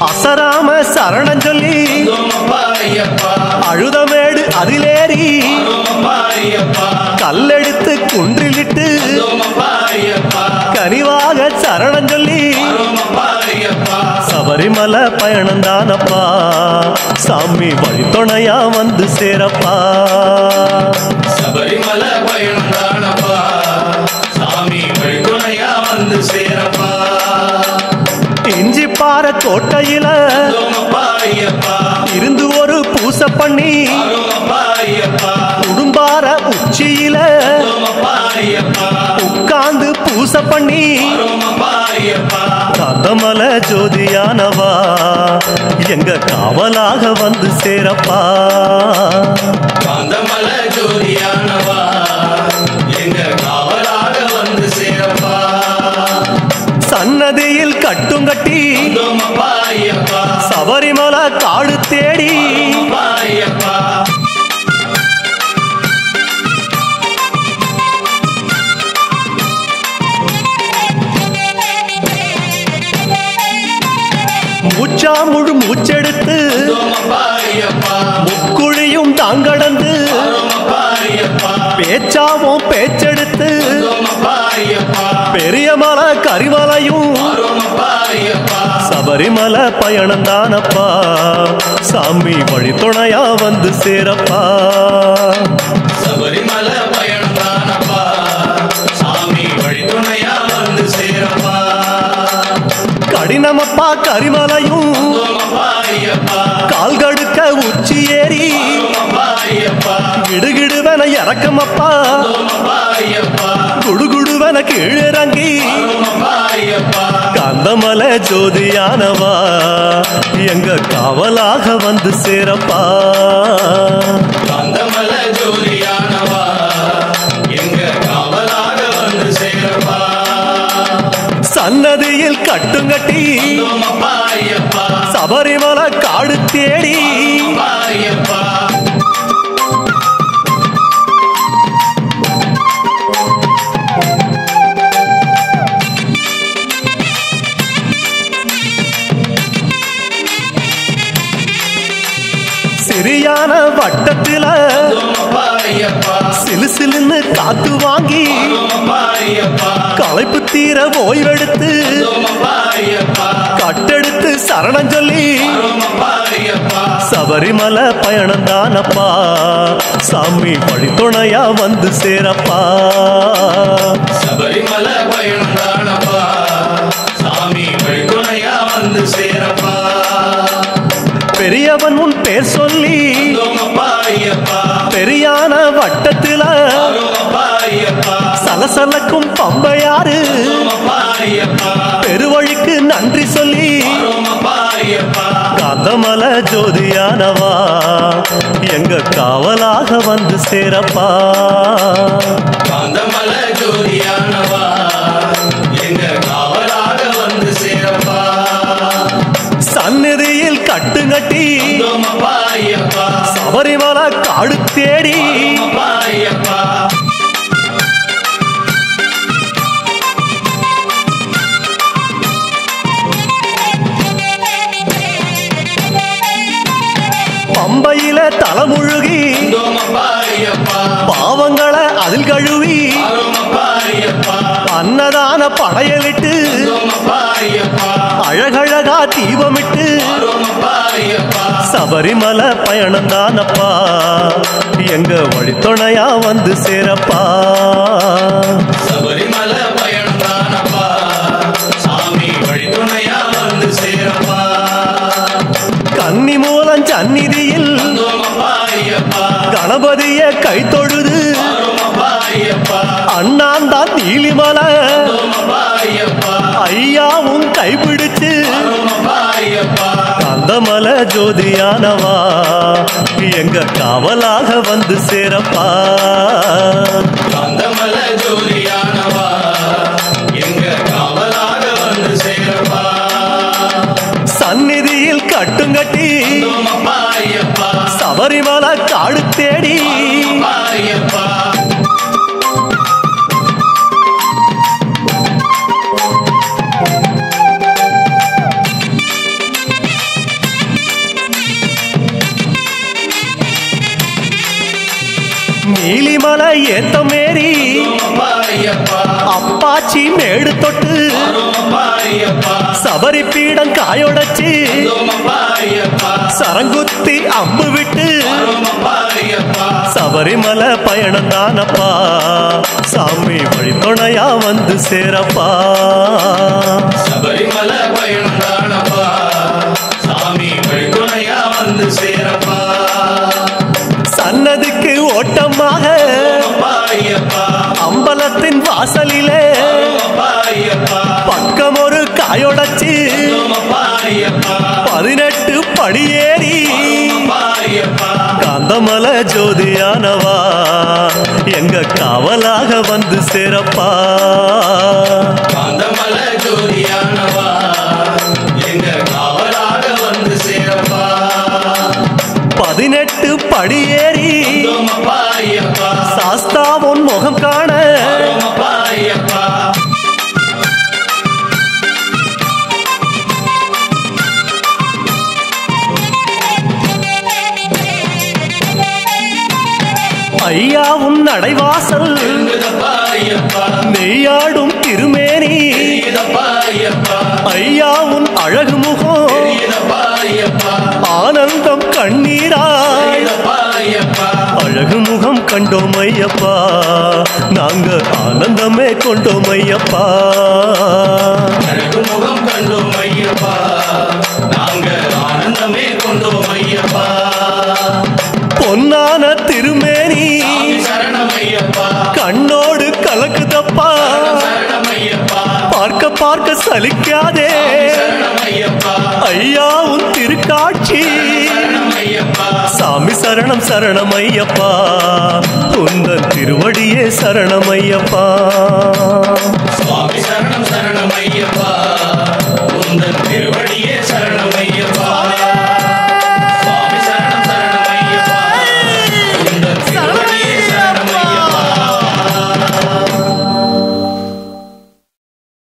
அசராம சரணம் சொல்லி வந்தோமப்பா ஐயப்பா அழுதமேடு அதிலேறி வந்தோமப்பா ஐயப்பா கல்லெடுத்து குன்றிலிட்டு வந்தோமப்பா ஐயப்பா கனிவாக சரணம் சொல்லி வந்தோமப்பா ஐயப்பா சபரிமலை பயணந்தானப்பா சாமி வழித்துணையா வந்து சேரப்பா சபரிமலை பயணம் தானப்பா சாமி வழித்துணையா வந்து சேரப்பா இஞ்சி பாறை கோட்டையில வந்தோமப்பா ஐயப்பா இருந்து ஒரு பூச பண்ணி வந்தோமப்பா ஐயப்பா உடும்பார உச்சியில வந்தோமப்பா ஐயப்பா உட்கார்ந்து பூச பண்ணி வந்தோமப்பா ஐயப்பா காந்தமலை ஜோதியானவா எங்க காவலாக வந்து சேரப்பா காந்தமலை ஜோதியானவா எங்க காவலாக வந்து சேரப்பா சன்னதியில் கட்டுங்கட்டி வந்தோமப்பா ஐயப்பா சபரிமலை காடு தேடி வந்தோமப்பா ஐயப்பா மூச்சா முழு மூச்செடுத்து வந்தோமப்பா ஐயப்பா முக்குழியும் தாங்கடந்து வந்தோமப்பா ஐயப்பா பேச்சாவும் பேச்செடுத்து வந்தோமப்பா ஐயப்பா பெரிய மலை கரிமலையும் வந்தோமப்பா ஐயப்பா சபரிமலை பயணந்தானப்பா சாமி வழித்துணையா வந்து சேரப்பா சபரிமலை பயணம் தானப்பா சாமி வழித்துணையா வந்து சேரப்பா கடினமப்பா கரிமலையும் வந்தோமப்பா ஐயப்பா கால்கடுக்க உச்சி ஏறி வந்தோமப்பா ஐயப்பா கிடுகிடுவன இறக்கமப்பா வந்தோமப்பா ஐயப்பா குடுகுடுவன கீழிறங்கி வந்தோமப்பா ஐயப்பா காந்தமலை ஜோதியானவா எங்க காவலாக வந்து சேரப்பா காந்தமலை ஜோதியானவா எங்க காவலாக வந்து சேரப்பா சன்னதியில் கட்டுங்கட்டி வந்தோமப்பா ஐயப்பா சபரிமலை காடு தேடி வந்தோமப்பா ஐயப்பா சிறியான வட்டத்தில வந்தோமப்பா ஐயப்பா சிலு சிலுன்னு காத்து வாங்கி வந்தோமப்பா ஐயப்பா களைப்பு தீர ஓய்வெடுத்து வந்தோமப்பா ஐயப்பா கட்டெடுத்து சரணம் சொல்லி வந்தோமப்பா ஐயப்பா சபரிமலை பயணந்தானப்பா சாமி வழித்துணையா வந்து சேரப்பா சபரிமலை பயணம் தானப்பா சாமி வழித்துணையா வந்து சேரப்பா பெரியவன் உன் பேர் சொல்லி வந்தோமப்பா ஐயப்பா பெரியான வட்டத்தில வந்தோமப்பா ஐயப்பா சலசலக்கும் பம்பையாறு வந்தோமப்பா ஐயப்பா பெருவழிக்கு நன்றி சொல்லி வந்தோமப்பா ஐயப்பா காந்தமலை ஜோதியானவா எங்க காவலாக வந்து சேரப்பா காந்தமலை ஜோதியானவா எங்க காவலாக வந்து சேரப்பா சந்நிதியில் கட்டுங்கட்டி வந்தோமப்பா ஐயப்பா சபரிமலை காடு தேடி வந்தோமப்பா ஐயப்பா நலமுழுகி வந்தோமப்பா ஐயப்பா பாவங்களை அதில் கழுவி வந்தோமப்பா ஐயப்பா அன்னதான படையலிட்டு வந்தோமப்பா ஐயப்பா அழகழகா தீபமிட்டு வந்தோமப்பா ஐயப்பா சபரிமலை பயணம் தானப்பா எங்க வழித்துணையா வந்து சேரப்பா சபரிமலை பயணம் தானப்பா சாமி வழித்துணையா வந்து சேரப்பா கன்னி மூலம் சந்நிதியில் வந்தோமப்பா ஐயப்பா கணபதிய கை தொழுது வந்தோமப்பா ஐயப்பா அண்ணாந்தான் நீலிமலை வந்தோமப்பா ஐயப்பா ஐயாவும் கைப்பிடிச்சு வந்தோமப்பா ஐயப்பா கந்தமலை ஜோதியானவா எங்க காவலாக வந்து சேரப்பா கந்தமலை ஜோதியானவா எங்க காவலாக வந்து சேரப்பா சந்நிதியில் கட்டுங்கட்டி வந்தோமப்பா ஐயப்பா சபரிமலை காடு தேடி வந்தோமப்பா ஐயப்பா நீலிமலை ஏத்த மேரி வந்தோமப்பா ஐயப்பா அப்பாச்சி மேடு தொட்டு வந்தோமப்பா ஐயப்பா சபரி பீடம் காயொடச்சு வந்தோமப்பா ஐயப்பா சரங்குத்தி அம்பு விட்டு வந்தோமப்பா ஐயப்பா சபரிமலை பயணம் தானப்பா சாமி வழித்துணையா வந்து சேரப்பா சபரிமலை பயணம் தானப்பா சாமி வழித்துணையா வந்து சேரப்பா சன்னதிக்கு ஓட்டமாக வந்தோமப்பா ஐயப்பா அம்பலத்தின் வாசலிலே வந்தோமப்பா ஐயப்பா பக்கம் ஒரு காயொடச்சு வந்தோமப்பா ஐயப்பா 18 படியேறி வந்தோமப்பா ஐயப்பா காந்தமலை ஜோதியானவா எங்க காவலாக வந்து சேரப்பா காந்தமலை ஜோதியானவா எங்க காவலாக வந்து சேரப்பா 18 படியேறி வந்தோமப்பா ஐயப்பா சாஸ்தாவின் முகம் காண வந்தோமப்பா ஐயப்பா ஐயாவும் நடைவாசல் எங்குதப்பா ஐயப்பா நெய்யாடும் திருமேனி எங்குதப்பா ஐயப்பா ஐயாவும் அழகு முகம் எங்குதப்பா ஐயப்பா ஆனந்தம் கண்ணீராய் எங்குதப்பா ஐயப்பா அழகு முகம் கண்டோம் ஐயப்பா நாங்க ஆனந்தமே கொண்டோம் ஐயப்பா அழகு முகம் கண்டோம் ஐயப்பா நாங்க ஆனந்தமே கொண்டோம் ஐயப்பா பொன்னான திருமேனி சாமி சரணம் ஐயப்பா கண்ணோடு கலக்குதப்பா சரணம் ஐயப்பா பார்க்க பார்க்க சலிக்காதே சரணம் ஐயப்பா ஐயா உன் திருக்காட்சி சரணம் ஐயப்பா சாமி சரணம் சரணம் ஐயப்பா உந்தன் திருவடியே சரணம் ஐயப்பா சுவாமி சரணம் சரணம் ஐயப்பா உந்தன் திருவடியே சரணம்